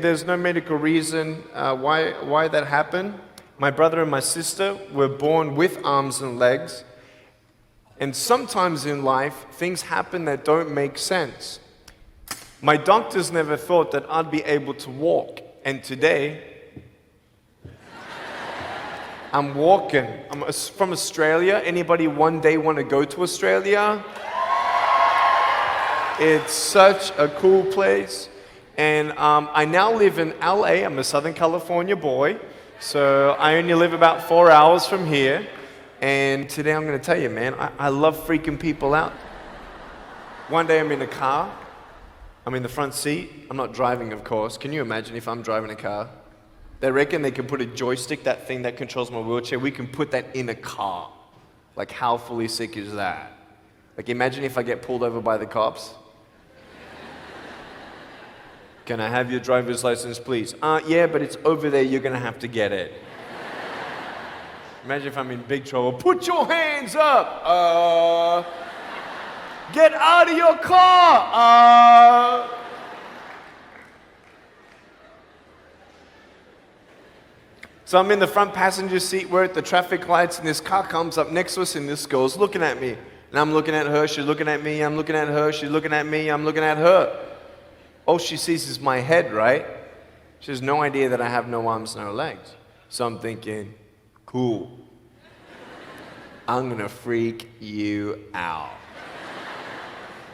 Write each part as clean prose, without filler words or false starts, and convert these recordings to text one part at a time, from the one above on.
There's no medical reason why that happened. My brother and my sister were born with arms and legs. And sometimes in life, things happen that don't make sense. My doctors never thought that I'd be able to walk. And today, I'm walking. I'm from Australia. Anybody one day want to go to Australia? It's such a cool place. And I now live in LA. I'm a Southern California boy. So I only live about 4 hours from here. And today I'm going to tell you, man, I love freaking people out. One day I'm in a car. I'm in the front seat. I'm not driving, of course. Can you imagine if I'm driving a car? They reckon they can put a joystick, that thing that controls my wheelchair, we can put that in a car. Like, how fully sick is that? Like, imagine if I get pulled over by the cops. Can I have your driver's license, please? Yeah, but it's over there. You're going to have to get it. Imagine if I'm in big trouble. Put your hands up. Get out of your car. So I'm in the front passenger seat. We're at the traffic lights, and this car comes up next to us, and this girl's looking at me. And I'm looking at her. She's looking at me. I'm looking at her. She's looking at me. I'm looking at her. All she sees is my head, right? She has no idea that I have no arms, no legs. So I'm thinking, cool. I'm gonna freak you out.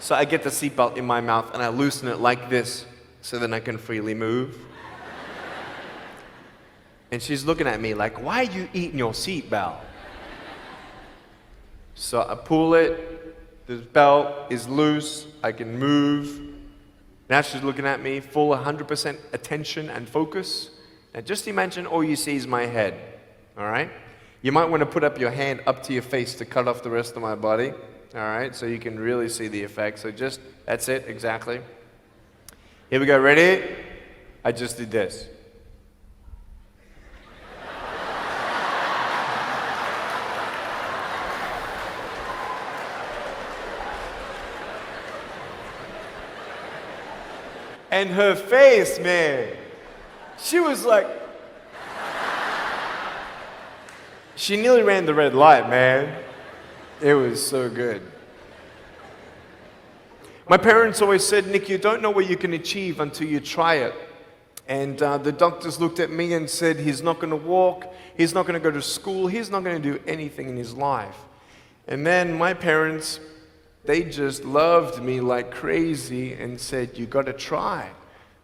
So I get the seatbelt in my mouth and I loosen it like this so then I can freely move. And she's looking at me like, why are you eating your seatbelt? So I pull it, the belt is loose, I can move. Now she's looking at me, full 100% attention and focus. Now just imagine all you see is my head, all right? You might want to put up your hand up to your face to cut off the rest of my body, all right? So you can really see the effect. So just, that's it, exactly. Here we go, ready? I just did this. And her face, man, she was like, she nearly ran the red light, man. It was so good. My parents always said, Nick, you don't know what you can achieve until you try it. And the doctors looked at me and said, he's not going to walk, he's not going to go to school, he's not going to do anything in his life. And then my parents, they just loved me like crazy and said, you got to try.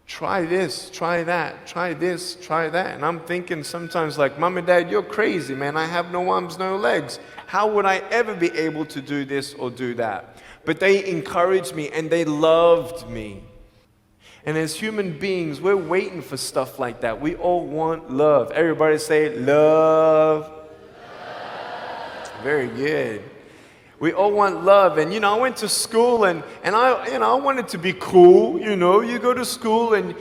Try this, try that, try this, try that. And I'm thinking sometimes like, Mom and Dad, you're crazy, man. I have no arms, no legs. How would I ever be able to do this or do that? But they encouraged me and they loved me. And as human beings, we're waiting for stuff like that. We all want love. Everybody say, love. Very good. We all want love. And, I went to school and I wanted to be cool, You go to school and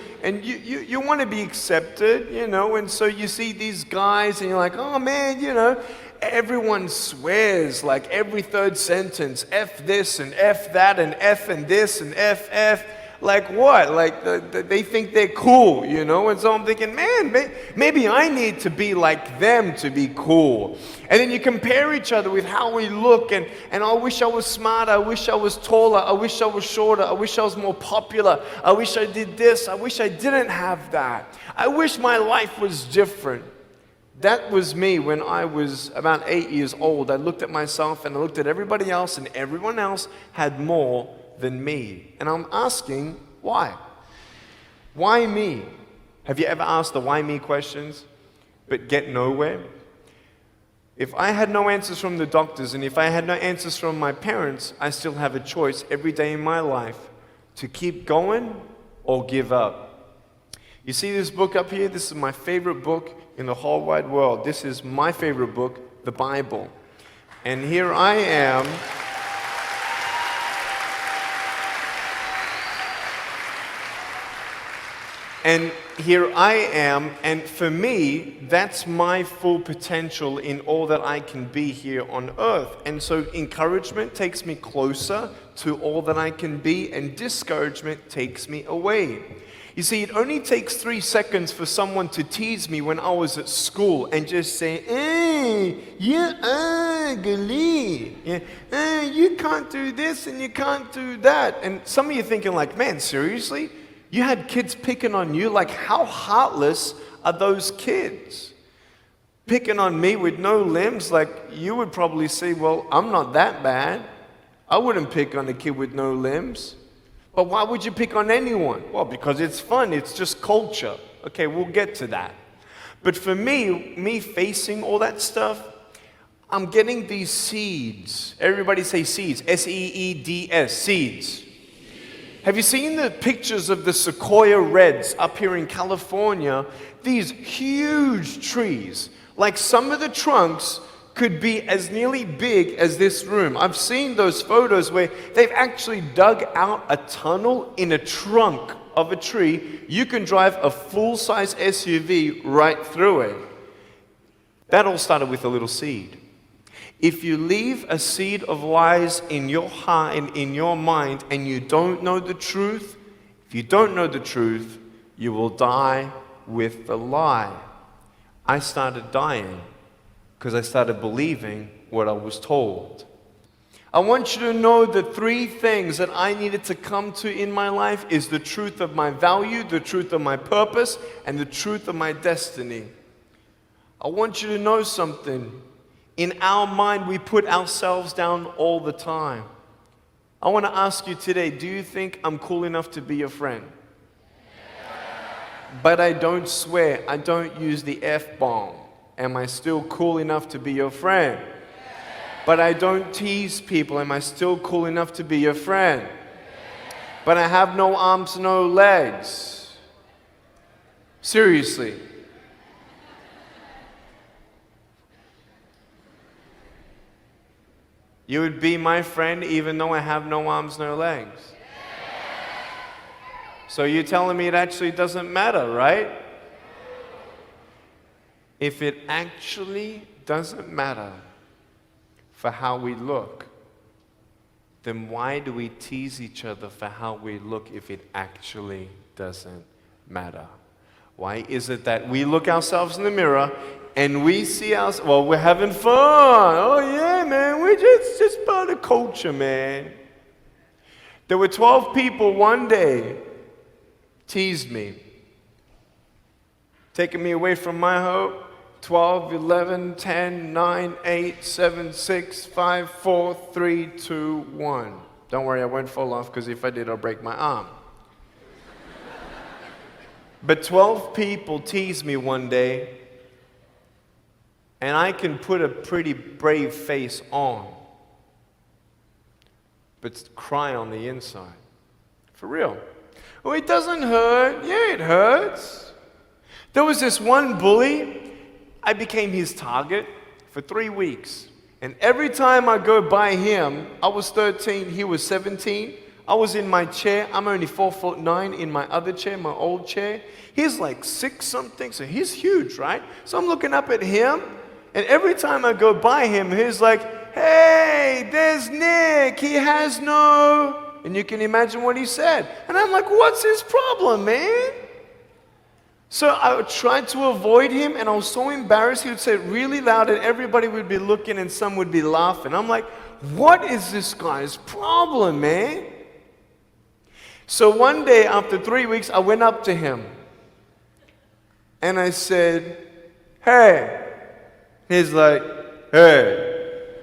you want to be accepted, And so you see these guys and you're like, oh, man, Everyone swears like every third sentence, F this and F that and F and this and F. Like what? Like they think they're cool, And so I'm thinking, man, maybe I need to be like them to be cool. And then you compare each other with how we look, and I wish I was smarter, I wish I was taller, I wish I was shorter, I wish I was more popular, I wish I did this, I wish I didn't have that. I wish my life was different. That was me when I was about 8 years old. I looked at myself and I looked at everybody else, and everyone else had more than me. And I'm asking, why? Why me? Have you ever asked the why me questions, but get nowhere? If I had no answers from the doctors, and if I had no answers from my parents, I still have a choice every day in my life to keep going or give up. You see this book up here? This is my favorite book in the whole wide world. This is my favorite book, the Bible. And here I am. And here I am, and for me, that's my full potential in all that I can be here on earth. And so encouragement takes me closer to all that I can be, and discouragement takes me away. You see, it only takes 3 seconds for someone to tease me when I was at school and just say, you're ugly. Yeah, you can't do this and you can't do that. And some of you thinking like, man, seriously? You had kids picking on you? Like, how heartless are those kids? Picking on me with no limbs, like you would probably say, well, I'm not that bad. I wouldn't pick on a kid with no limbs. But why would you pick on anyone? Well, because it's fun. It's just culture. Okay, we'll get to that. But for me facing all that stuff, I'm getting these seeds. Everybody say seeds. S-E-E-D-S, seeds. Have you seen the pictures of the sequoia reds up here in California? These huge trees. Like some of the trunks could be as nearly big as this room. I've seen those photos where they've actually dug out a tunnel in a trunk of a tree. You can drive a full-size SUV right through it. That all started with a little seed. If you leave a seed of lies in your heart and in your mind and you don't know the truth, if you don't know the truth, you will die with the lie. I started dying because I started believing what I was told. I want you to know the 3 things that I needed to come to in my life is the truth of my value, the truth of my purpose, and the truth of my destiny. I want you to know something. In our mind, we put ourselves down all the time. I want to ask you today, do you think I'm cool enough to be your friend? But I don't swear, I don't use the F-bomb. Am I still cool enough to be your friend? But I don't tease people. Am I still cool enough to be your friend? But I have no arms, no legs. Seriously. You would be my friend even though I have no arms, no legs. So you're telling me it actually doesn't matter, right? If it actually doesn't matter for how we look, then why do we tease each other for how we look if it actually doesn't matter? Why is it that we look ourselves in the mirror and we see ourselves, well, we're having fun. Oh yeah, man, we're just part of culture, man. There were 12 people one day teased me, taking me away from my hope. 12, 11, 10, 9, 8, 7, 6, 5, 4, 3, 2, 1. Don't worry, I won't fall off because if I did, I'll break my arm. But 12 people teased me one day, and I can put a pretty brave face on, but cry on the inside. For real. Oh, it doesn't hurt. Yeah, it hurts. There was this one bully. I became his target for 3 weeks. And every time I go by him, I was 13, he was 17. I was in my chair. I'm only 4'9" in my other chair, my old chair. He's like 6 something, so he's huge, right? So I'm looking up at him, and every time I go by him, he's like, hey, there's Nick, he has no... And you can imagine what he said. And I'm like, what's his problem, man? So I tried to avoid him, and I was so embarrassed. He would say it really loud, and everybody would be looking, and some would be laughing. I'm like, what is this guy's problem, man? So one day, after 3 weeks, I went up to him, and I said, hey. He's like, hey.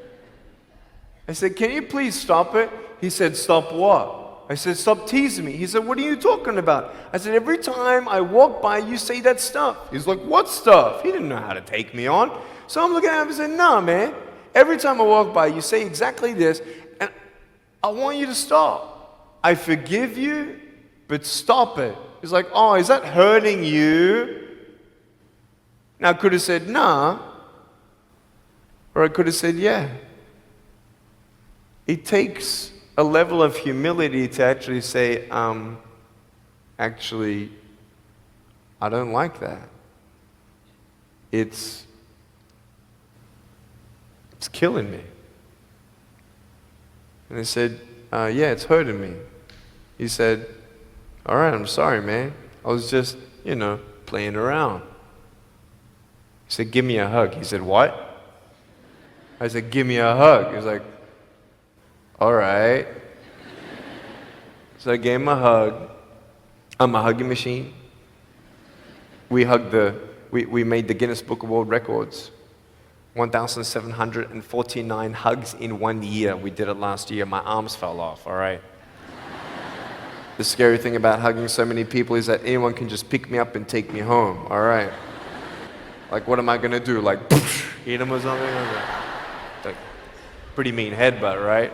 I said, can you please stop it? He said, stop what? I said, stop teasing me. He said, what are you talking about? I said, every time I walk by, you say that stuff. He's like, what stuff? He didn't know how to take me on. So I'm looking at him and said, no, man. Every time I walk by, you say exactly this, and I want you to stop. I forgive you, but stop it. He's like, oh, is that hurting you? Now, I could have said, nah. Or I could have said, yeah. It takes a level of humility to actually say, actually, I don't like that. It's killing me. And I said, yeah, it's hurting me. He said, all right, I'm sorry, man. I was just, playing around. He said, give me a hug. He said, what? I said, give me a hug. He was like, all right. So I gave him a hug. I'm a hugging machine. We made the Guinness Book of World Records. 1,749 hugs in 1 year. We did it last year. My arms fell off, all right? The scary thing about hugging so many people is that anyone can just pick me up and take me home, all right? Like, what am I gonna do? Like, eat them or something? Like, pretty mean headbutt, right?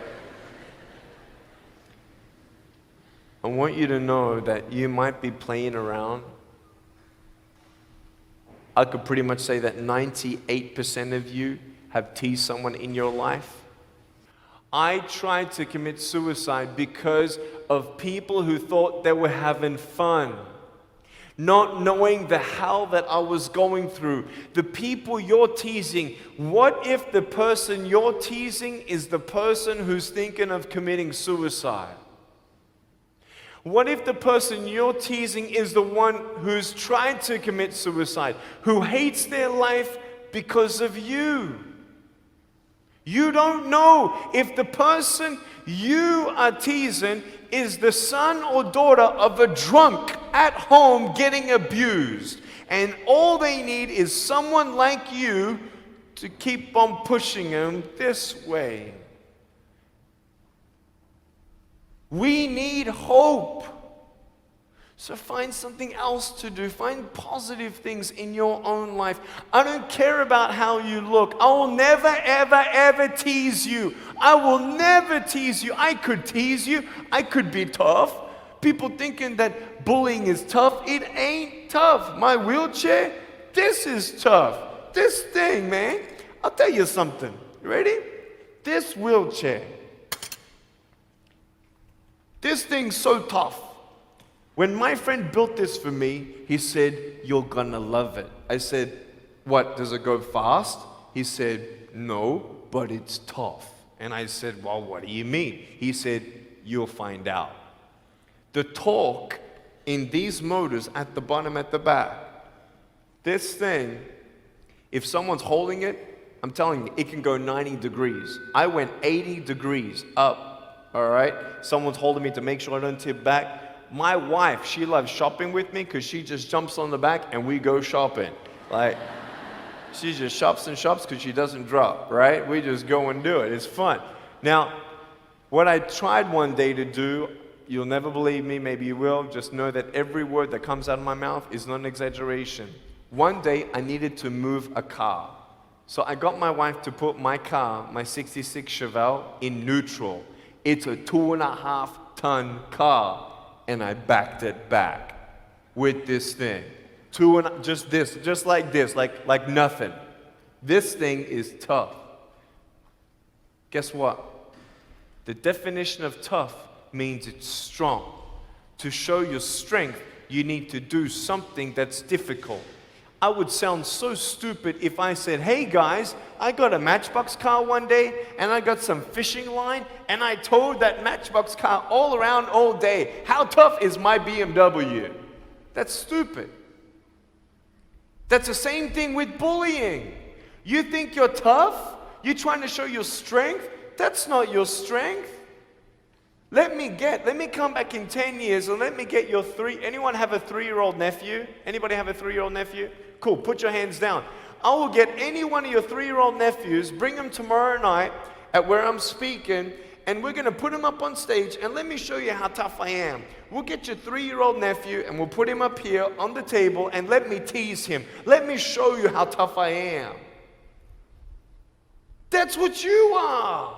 I want you to know that you might be playing around. I could pretty much say that 98% of you have teased someone in your life. I tried to commit suicide because of people who thought they were having fun, not knowing the hell that I was going through. The people you're teasing, what if the person you're teasing is the person who's thinking of committing suicide? What if the person you're teasing is the one who's tried to commit suicide, who hates their life because of you? You don't know if the person you are teasing is the son or daughter of a drunk at home getting abused. And all they need is someone like you to keep on pushing them this way. We need hope. So find something else to do. Find positive things in your own life. I don't care about how you look. I will never, ever, ever tease you. I will never tease you. I could tease you. I could be tough. People thinking that bullying is tough. It ain't tough. My wheelchair, this is tough. This thing, man. I'll tell you something. You ready? This wheelchair. This thing's so tough. When my friend built this for me, he said, you're gonna love it. I said, what, does it go fast? He said, no, but it's tough. And I said, well, what do you mean? He said, you'll find out. The torque in these motors at the bottom, at the back, this thing, if someone's holding it, I'm telling you, it can go 90 degrees. I went 80 degrees up. All right? Someone's holding me to make sure I don't tip back. My wife, she loves shopping with me because she just jumps on the back and we go shopping. Like, she just shops and shops because she doesn't drop, right? We just go and do it. It's fun. Now, what I tried one day to do, you'll never believe me, maybe you will, just know that every word that comes out of my mouth is not an exaggeration. One day, I needed to move a car. So I got my wife to put my car, my 66 Chevelle, in neutral. It's a 2.5-ton car, and I backed it back with this thing. Just like this, like nothing. This thing is tough. Guess what? The definition of tough means it's strong. To show your strength, you need to do something that's difficult. I would sound so stupid if I said, hey guys, I got a Matchbox car one day and I got some fishing line and I towed that Matchbox car all around all day. How tough is my BMW? That's stupid. That's the same thing with bullying. You think you're tough? You're trying to show your strength? That's not your strength. Let me come back in 10 years and let me get your anyone have a 3-year-old nephew? Anybody have a 3-year-old nephew? Cool, put your hands down. I will get any one of your 3-year-old nephews, bring them tomorrow night at where I'm speaking, and we're gonna put him up on stage and let me show you how tough I am. We'll get your 3-year-old nephew and we'll put him up here on the table and let me tease him. Let me show you how tough I am. That's what you are.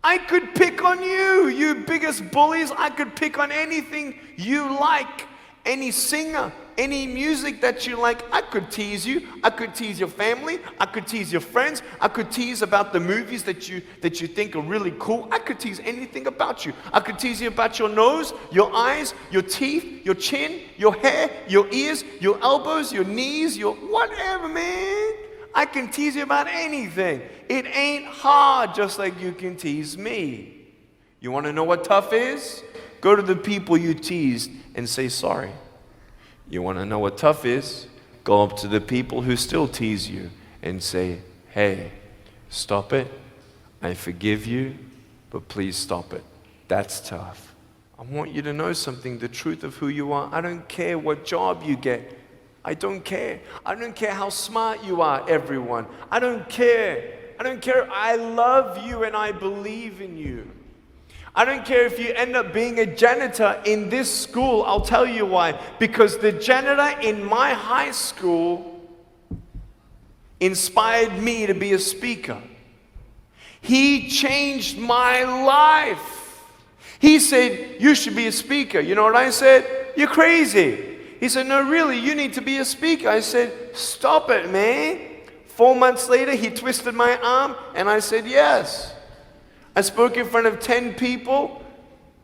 I could pick on you, you biggest bullies. I could pick on anything you like. Any singer, any music that you like, I could tease you. I could tease your family. I could tease your friends. I could tease about the movies that you think are really cool. I could tease anything about you. I could tease you about your nose, your eyes, your teeth, your chin, your hair, your ears, your elbows, your knees, your whatever, man. I can tease you about anything. It ain't hard, just like you can tease me. You want to know what tough is? Go to the people you teased and say sorry. You want to know what tough is? Go up to the people who still tease you and say, hey, stop it. I forgive you, but please stop it. That's tough. I want you to know something, the truth of who you are. I don't care what job you get. I don't care. I don't care how smart you are, everyone. I don't care. I don't care. I love you and I believe in you. I don't care if you end up being a janitor in this school. I'll tell you why. Because the janitor in my high school inspired me to be a speaker. He changed my life. He said, you should be a speaker. You know what I said? You're crazy. He said, no, really, you need to be a speaker. I said, stop it, man. 4 months later, he twisted my arm, and I said, yes. I spoke in front of 10 people,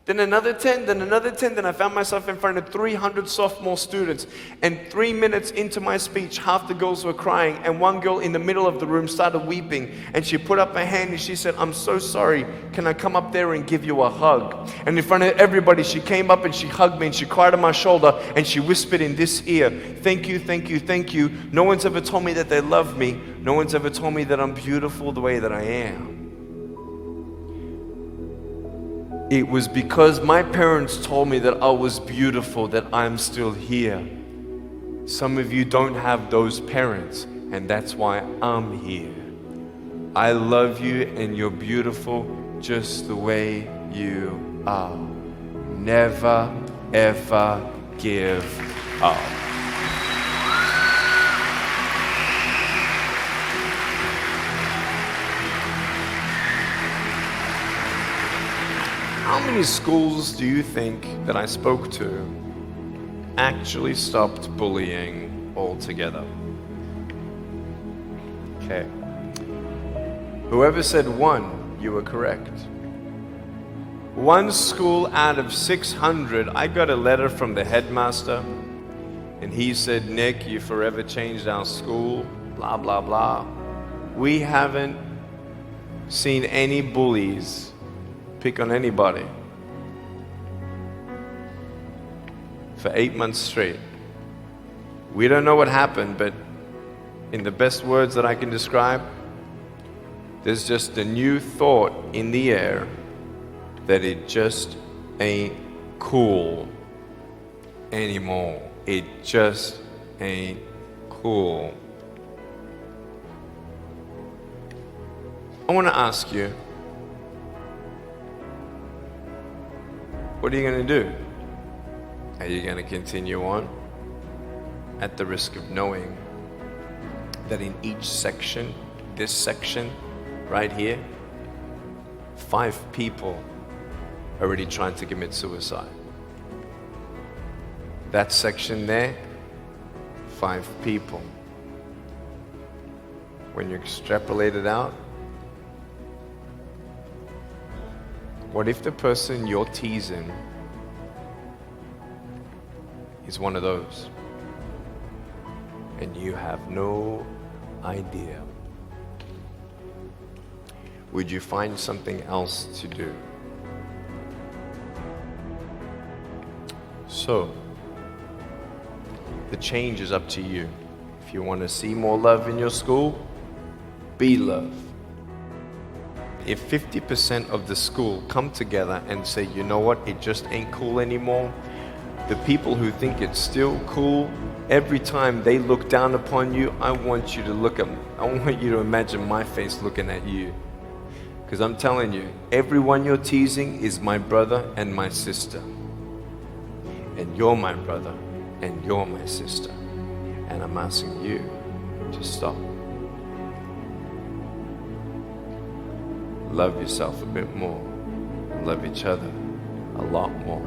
then another 10, then another 10, then I found myself in front of 300 sophomore students. And 3 minutes into my speech, half the girls were crying, and one girl in the middle of the room started weeping, and she put up her hand and she said, I'm so sorry, can I come up there and give you a hug? And in front of everybody, she came up and she hugged me and she cried on my shoulder and she whispered in this ear, thank you, thank you, thank you. No one's ever told me that they love me. No one's ever told me that I'm beautiful the way that I am. It was because my parents told me that I was beautiful that I'm still here. Some of you don't have those parents, and that's why I'm here. I love you and you're beautiful just the way you are. Never, ever give up. How many schools do you think that I spoke to actually stopped bullying altogether? Okay. Whoever said 1, you were correct. 1 school out of 600, I got a letter from the headmaster, and he said, Nick, you forever changed our school, blah, blah, blah. We haven't seen any bullies pick on anybody for 8 months straight. We don't know what happened, but in the best words that I can describe, there's just a new thought in the air that it just ain't cool anymore. It just ain't cool. I want to ask you, what are you going to do? Are you going to continue on at the risk of knowing that in each section, this section right here, 5 people already trying to commit suicide? That section there, 5 people. When you extrapolate it out, what if the person you're teasing is one of those, and you have no idea? Would you find something else to do? So, the change is up to you. If you want to see more love in your school, be love. If 50% of the school come together and say, you know what, it just ain't cool anymore, the people who think it's still cool, every time they look down upon you, I want you to imagine my face looking at you. Because I'm telling you, everyone you're teasing is my brother and my sister. And you're my brother and you're my sister. And I'm asking you to stop. Love yourself a bit more. Love each other a lot more.